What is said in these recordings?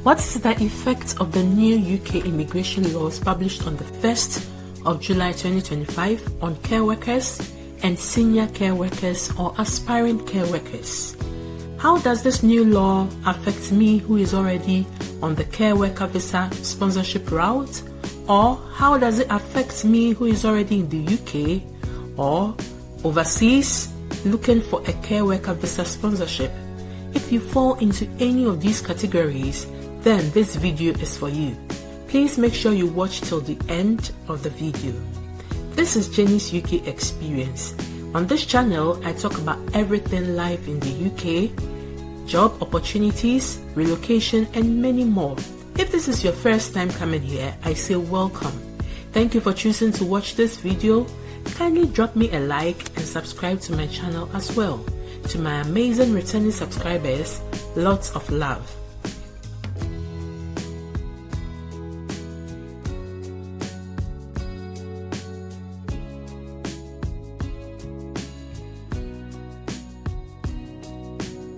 What is the effect of the new UK immigration laws published on the 1st of July 2025 on care workers and senior care workers or aspiring care workers? How does this new law affect me who is already on the care worker visa sponsorship route? Or how does it affect me who is already in the UK or overseas looking for a care worker visa sponsorship? If you fall into any of these categories, then this video is for you. Please make sure you watch till the end of the video. This is Jenny's UK Experience. On this channel, I talk about everything live in the UK, job opportunities, relocation, and many more. If this is your first time coming here, I say welcome. Thank you for choosing to watch this video. Kindly drop me a like and subscribe to my channel as well. To my amazing returning subscribers, lots of love.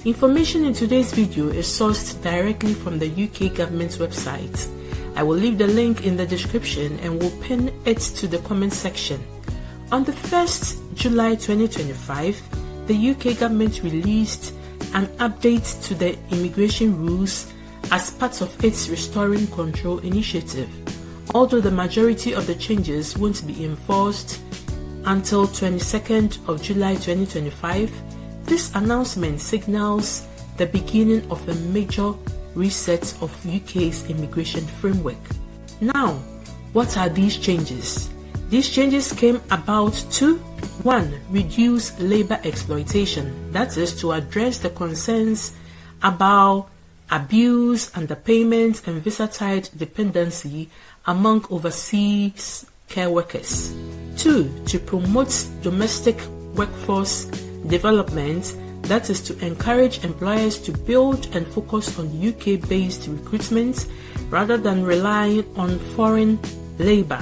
Information in today's video is sourced directly from the UK government's website. I will leave the link in the description and will pin it to the comment section. On the 1st July 2025, the UK government released an update to the immigration rules as part of its Restoring Control initiative. Although the majority of the changes won't be enforced until 22nd of July 2025, this announcement signals the beginning of a major reset of UK's immigration framework. Now, what are these changes? These changes came about to 1. Reduce labor exploitation, that is to address the concerns about abuse, underpayment, and visa-tied dependency among overseas care workers. 2. To promote domestic workforce development, that is to encourage employers to build and focus on UK-based recruitment rather than relying on foreign labor.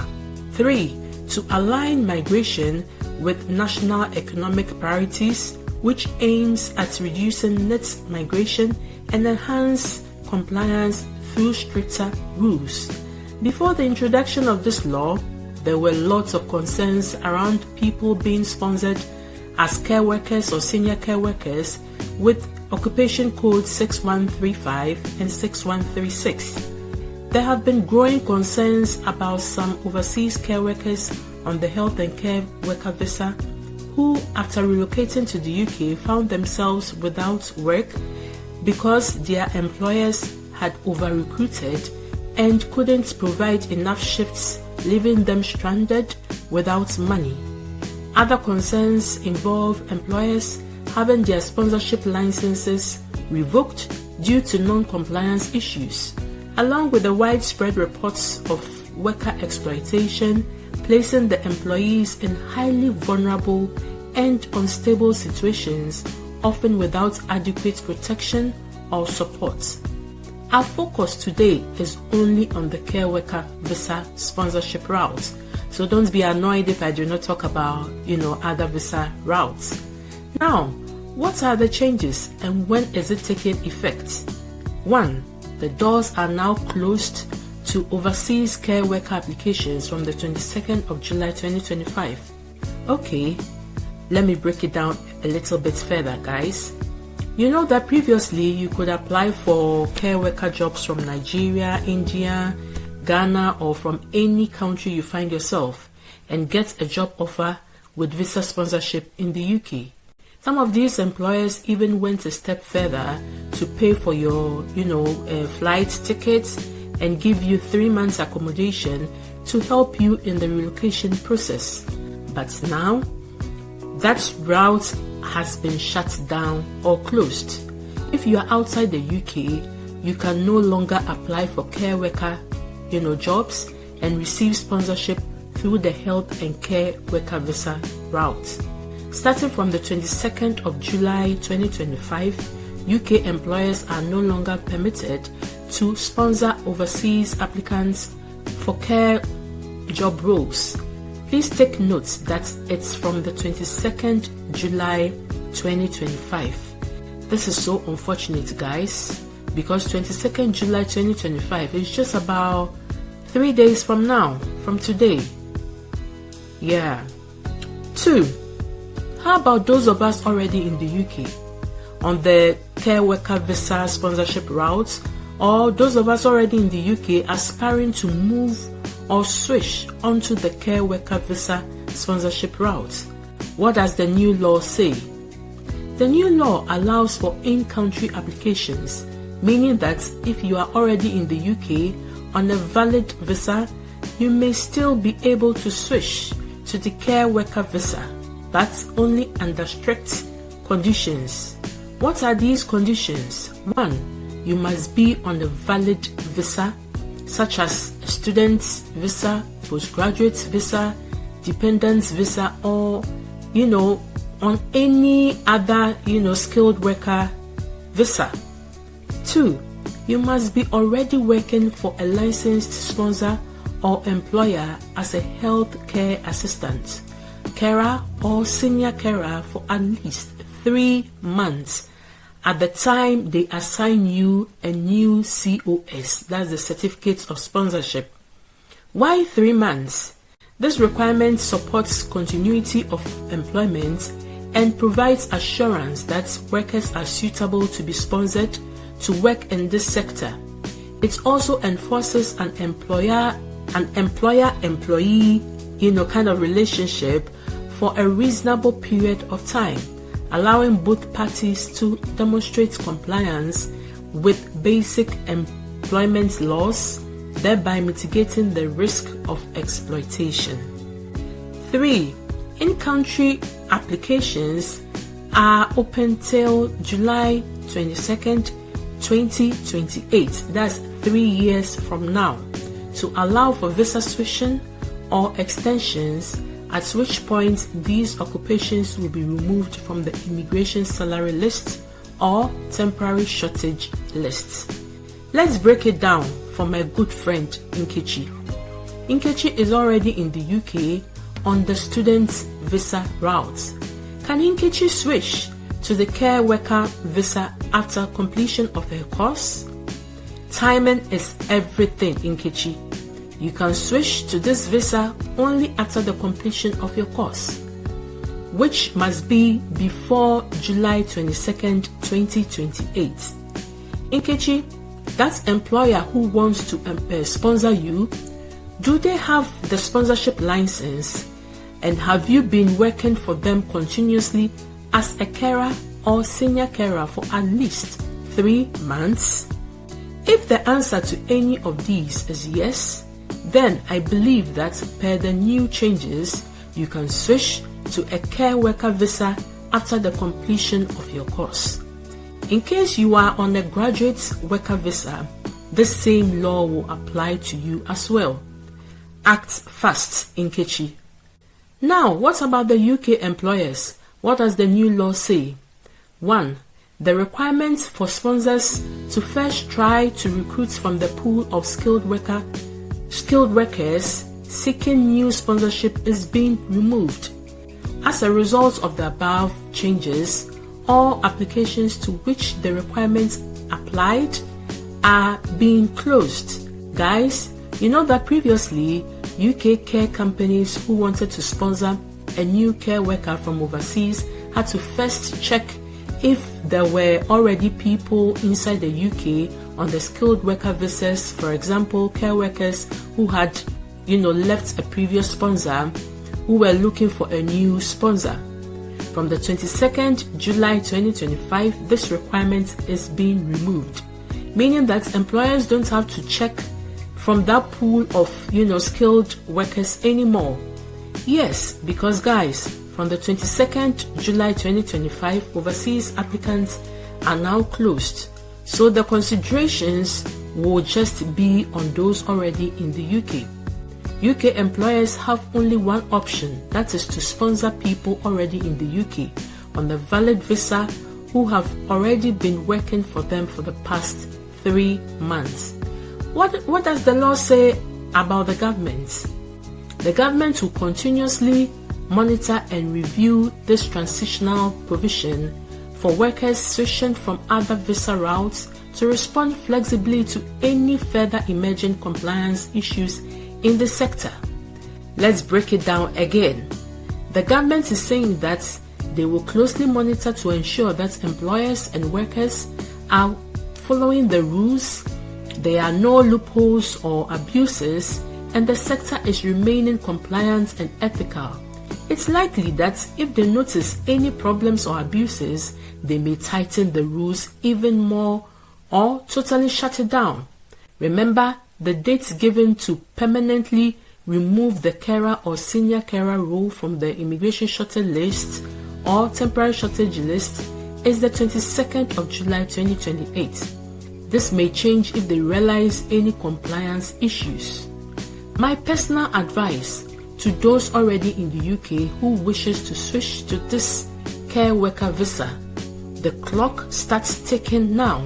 3. To align migration with national economic priorities, which aims at reducing net migration and enhance compliance through stricter rules. Before the introduction of this law, there were lots of concerns around people being sponsored as care workers or senior care workers with occupation codes 6135 and 6136. There have been growing concerns about some overseas care workers on the health and care worker visa who, after relocating to the UK, found themselves without work because their employers had over-recruited and couldn't provide enough shifts, leaving them stranded without money. Other concerns involve employers having their sponsorship licenses revoked due to non-compliance issues, along with the widespread reports of worker exploitation, placing the employees in highly vulnerable and unstable situations, often without adequate protection or support. Our focus today is only on the care worker visa sponsorship route. So don't be annoyed if I do not talk about, other visa routes. Now, what are the changes and when is it taking effect? 1. The doors are now closed to overseas care worker applications from the 22nd of July 2025. Okay, let me break it down a little bit further, guys. You know that previously you could apply for care worker jobs from Nigeria, India, Ghana, or from any country you find yourself and get a job offer with visa sponsorship in the UK. Some of these employers even went a step further to pay for your, flight tickets and give you 3 months accommodation to help you in the relocation process. But now, that route has been shut down or closed. If you are outside the UK, you can no longer apply for care worker jobs and receive sponsorship through the health and care worker visa route. Starting from the 22nd of July 2025, UK employers are no longer permitted to sponsor overseas applicants for care job roles. Please take note that it's from the 22nd July 2025. This is so unfortunate, guys, because 22nd July 2025 is just about 3 days from now, from today. Yeah. 2. How about those of us already in the UK on the care worker visa sponsorship route, or those of us already in the UK aspiring to move or switch onto the care worker visa sponsorship route? What does the new law say? The new law allows for in-country applications, meaning that if you are already in the UK on a valid visa, you may still be able to switch to the care worker visa, but only under strict conditions. What are these conditions? 1. You must be on a valid visa, such as a student's visa, postgraduate visa, dependent visa, or on any other skilled worker visa. 2. You must be already working for a licensed sponsor or employer as a health care assistant, carer, or senior carer for at least 3 months at the time they assign you a new COS, that's the certificate of sponsorship. Why 3 months? This requirement supports continuity of employment and provides assurance that workers are suitable to be sponsored to work in this sector. It also enforces an employer-employee kind of relationship for a reasonable period of time, allowing both parties to demonstrate compliance with basic employment laws, thereby mitigating the risk of exploitation. 3. In-country applications are open till July 22nd, 2028, that's 3 years from now, to allow for visa switching or extensions, at which point these occupations will be removed from the immigration salary list or temporary shortage list. Let's break it down for my good friend Nkechi. Nkechi is already in the UK on the student's visa route. Can Nkechi switch to the care worker visa after completion of her course? Timing is everything, Nkechi. You can switch to this visa only after the completion of your course, which must be before July 22nd, 2028. Nkechi, that employer who wants to sponsor you, do they have the sponsorship license? And have you been working for them continuously as a carer or senior carer for at least 3 months? If the answer to any of these is yes, then I believe that per the new changes, you can switch to a care worker visa after the completion of your course. In case you are on a graduate worker visa, the same law will apply to you as well. Act fast, Nkechi. Now, what about the UK employers? What does the new law say? 1. The requirement for sponsors to first try to recruit from the pool of skilled workers seeking new sponsorship is being removed. As a result of the above changes, all applications to which the requirements applied are being closed. Guys, you know that previously UK care companies who wanted to sponsor a new care worker from overseas had to first check if there were already people inside the UK on the skilled worker visas, for example, care workers who had, left a previous sponsor who were looking for a new sponsor. From the 22nd July 2025, this requirement is being removed, meaning that employers don't have to check from that pool of, skilled workers anymore. Yes, because guys, from the 22nd July 2025, overseas applicants are now closed. So the considerations will just be on those already in the UK. UK employers have only one option, that is to sponsor people already in the UK on a valid visa who have already been working for them for the past 3 months. What does the law say about the government? The government will continuously monitor and review this transitional provision for workers switching from other visa routes to respond flexibly to any further emerging compliance issues in the sector. Let's break it down again. The government is saying that they will closely monitor to ensure that employers and workers are following the rules, there are no loopholes or abuses, and the sector is remaining compliant and ethical. It's likely that if they notice any problems or abuses, they may tighten the rules even more or totally shut it down. Remember, the dates given to permanently remove the carer or senior carer role from the immigration shortage list or temporary shortage list is the 22nd of July 2028. This may change if they realize any compliance issues. My personal advice to those already in the UK who wishes to switch to this care worker visa, the clock starts ticking now.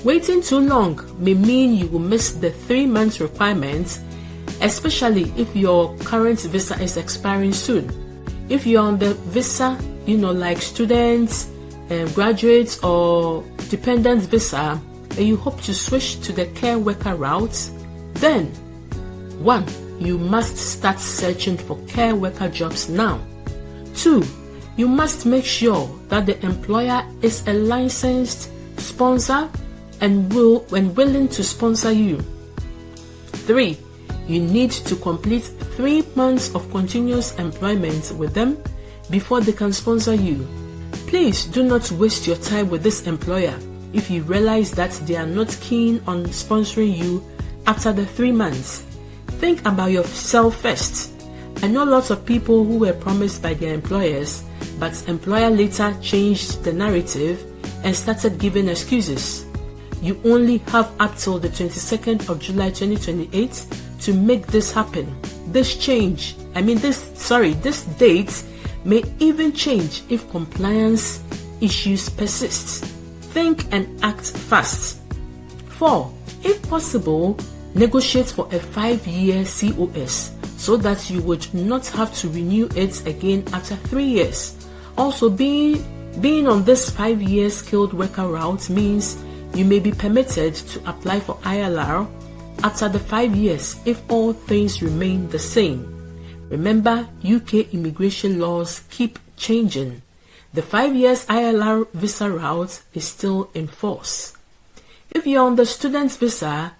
Waiting too long may mean you will miss the 3 months requirement, especially if your current visa is expiring soon. If you're on the visa, like students, graduates or dependent visa, and you hope to switch to the care worker route, then 1. You must start searching for care worker jobs now. 2. You must make sure that the employer is a licensed sponsor and willing to sponsor you. 3. You need to complete 3 months of continuous employment with them before they can sponsor you. Please do not waste your time with this employer if you realize that they are not keen on sponsoring you after the 3 months. Think about yourself first. I know lots of people who were promised by their employers, but employer later changed the narrative and started giving excuses. You only have up till the 22nd of July 2028 to make this happen. This date may even change if compliance issues persist. Think and act fast. 4. If possible, negotiate for a 5-year COS so that you would not have to renew it again after 3 years. Also, being on this 5-year skilled worker route means you may be permitted to apply for ILR after the 5 years if all things remain the same. Remember, UK immigration laws keep changing. The 5 years ILR visa route is still in force. If you're on the student visa,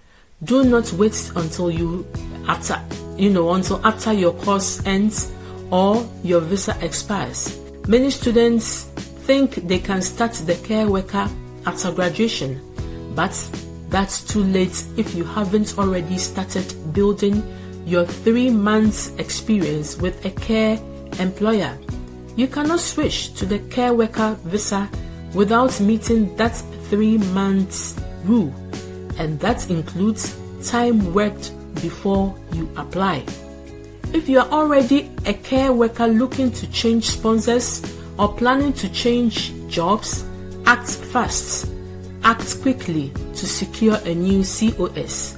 do not wait until after your course ends or your visa expires. Many students think they can start the care worker after graduation, but that's too late if you haven't already started building your 3 months experience with a care employer. You cannot switch to the care worker visa without meeting that 3 months rule, and that includes time worked before you apply. If you are already a care worker looking to change sponsors or planning to change jobs, act fast. Act quickly to secure a new COS.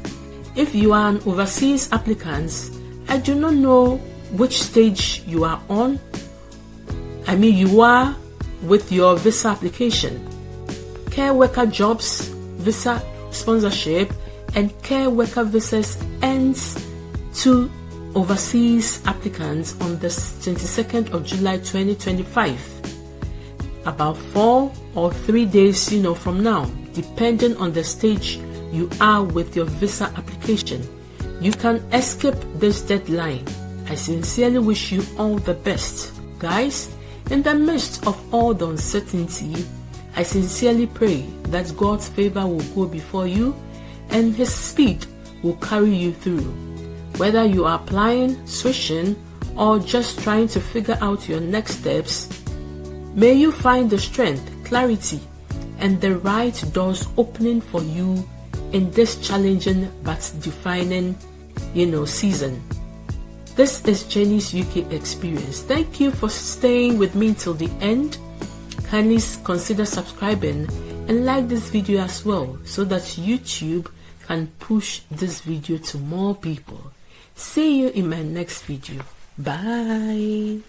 If you are an overseas applicant, I do not know which stage you are on. You are with your visa application. Care worker jobs, visa sponsorship, and care worker visas ends to overseas applicants on the 22nd of July 2025. About 4 or 3 days, from now, depending on the stage you are with your visa application. You can escape this deadline. I sincerely wish you all the best. Guys, in the midst of all the uncertainty, I sincerely pray that God's favor will go before you and His speed will carry you through. Whether you are applying, switching, or just trying to figure out your next steps, may you find the strength, clarity, and the right doors opening for you in this challenging but defining, season. This is Jenny's UK Experience. Thank you for staying with me till the end. Kindly consider subscribing and like this video as well so that YouTube can push this video to more people. See you in my next video. Bye.